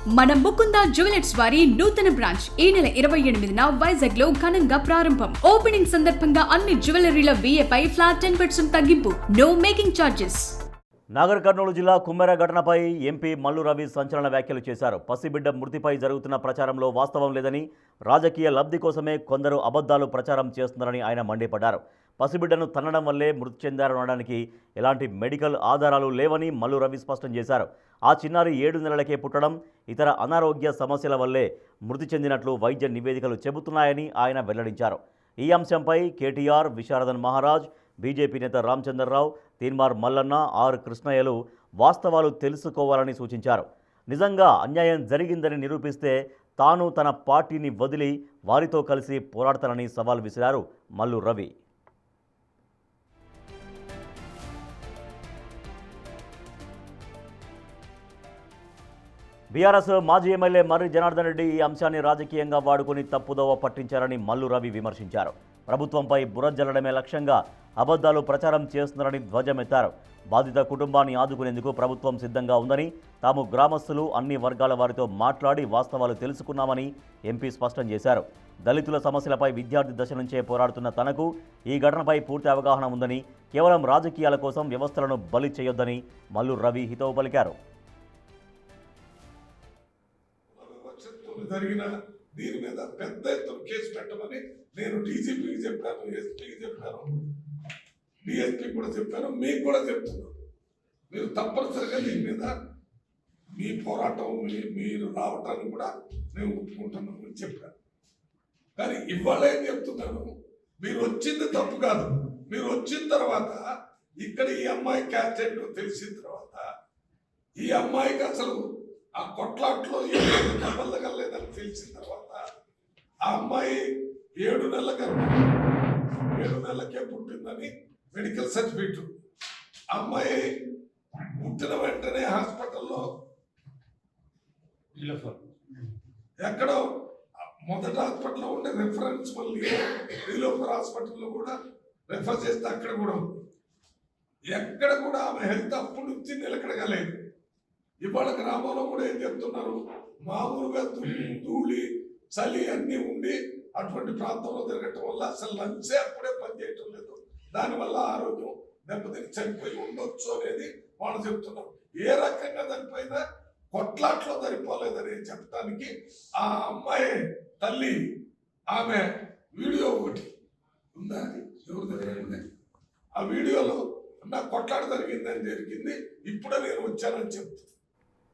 మన ముకుంద జ్యువెలర్స్ వారి నూతన బ్రాంచ్ ఈ నెల 28న వైజాగ్ లో ఘనంగా ప్రారంభం. ఓపెనింగ్ సందర్భంగా అన్ని జ్యువెలరీల VA పై ఫ్లాట్ 10% తగ్గింపు. No making charges. Nagar Kurnool జిల్లా కుమ్మెర ఘటనపై ఎంపీ మల్లు రవి సంచలన వ్యాఖ్యలు చేశారు. పసిబిడ్డ మృతిపై జరుగుతున్న ప్రచారంలో వాస్తవం లేదని, రాజకీయ లబ్ధి కోసమే కొందరు అబద్ధాలు ప్రచారం చేస్తున్నారని ఆయన మండిపడ్డారు. పసిబిడ్డను తన్నడం వల్లే మృతి చెందారనడానికి ఎలాంటి మెడికల్ ఆధారాలు లేవని మల్లు రవి స్పష్టం చేశారు. ఆ చిన్నారి 7 నెలలకే పుట్టడం, ఇతర అనారోగ్య సమస్యల వల్లే మృతి చెందినట్లు వైద్య నివేదికలు చెబుతున్నాయని ఆయన వెల్లడించారు. ఈ అంశంపై కేటీఆర్, విశారదన్ మహారాజ్, బీజేపీ నేత రామచంద్రరావు, తీన్మార్ మల్లన్న, ఆర్ కృష్ణయ్యలు వాస్తవాలు తెలుసుకోవాలని సూచించారు. నిజంగా అన్యాయం జరిగిందని నిరూపిస్తే తాను తన పార్టీని వదిలి వారితో కలిసి పోరాడతానని సవాల్ విసిరారు మల్లు రవి. బీఆర్ఎస్ మాజీ ఎమ్మెల్యే మర్రి జనార్దన్ రెడ్డి ఈ అంశాన్ని రాజకీయంగా వాడుకొని తప్పుదోవ పట్టించారని మల్లు రవి విమర్శించారు. ప్రభుత్వంపై బురజల్లడమే లక్ష్యంగా అబద్ధాలు ప్రచారం చేస్తున్నారని ధ్వజమెత్తారు. బాధిత కుటుంబాన్ని ఆదుకునేందుకు ప్రభుత్వం సిద్ధంగా ఉందని, తాము గ్రామస్తులు అన్ని వర్గాల వారితో మాట్లాడి వాస్తవాలు తెలుసుకున్నామని ఎంపీ స్పష్టం చేశారు. దళితుల సమస్యలపై విద్యార్థి దశ నుంచే పోరాడుతున్న తనకు ఈ ఘటనపై పూర్తి అవగాహన ఉందని, కేవలం రాజకీయాల కోసం వ్యవస్థలను బలి చేయొద్దని మల్లు రవి హితవు పలికారు. జరిగిన దీని మీద పెద్ద ఎత్తున కేసు పెట్టమని నేను డీజీపీకి చెప్పాను, ఎస్పీకి చెప్పాను, డిఎస్పీ కూడా చెప్పాను, మీకు కూడా చెప్తున్నాను. మీరు తప్పనిసరిగా దీని మీద మీ పోరాటం మీరు రావటాన్ని కూడా నేను ఒప్పుకుంటున్నామని చెప్పాను. కానీ ఇవాళ ఏం చెప్తున్నాను, మీరు వచ్చింది తప్పు కాదు. మీరు వచ్చిన తర్వాత ఇక్కడ ఈ అమ్మాయి క్యాచ్ ఏంటో తెలిసిన తర్వాత ఈ అమ్మాయికి అసలు ఆ కొట్లాట్లో దెబ్బలగలేదని తెలిసిన తర్వాత ఆ అమ్మాయి 7 నెలలకే పుట్టిందని మెడికల్ సర్టిఫికేట్. ఆ అమ్మాయి పుట్టిన వెంటనే హాస్పిటల్లో ఎక్కడో మొదటి హాస్పిటల్లో ఉండే రిఫరెన్స్ మళ్ళీ నీలోఫర్ హాస్పిటల్లో కూడా రెఫర్ చేస్తే అక్కడ కూడా ఉంది. ఎక్కడ కూడా ఆమె హెల్త్ అప్పటి నుంచి నిలకడగలేదు. ఇవాళ గ్రామంలో కూడా ఏం చెప్తున్నారు, మామూలుగా ధూళి చలి అన్నీ ఉండి అటువంటి ప్రాంతంలో తిరగటం వల్ల అసలు లంచే అప్పుడే పనిచేయటం లేదు, దానివల్ల ఆరోగ్యం దెబ్బతిని చనిపోయి ఉండొచ్చు అనేది వాళ్ళు చెప్తున్నారు. ఏ రకంగా చనిపోయినా కొట్లాట్లో సరిపోలేదని చెప్పడానికి ఆ అమ్మాయి తల్లి ఆమె వీడియో ఒకటి ఉందా, ఎవరి దగ్గర ఉంది, ఆ వీడియోలో నా కొట్లాట జరిగింది, ఇప్పుడే నేను వచ్చానని చెప్తాను.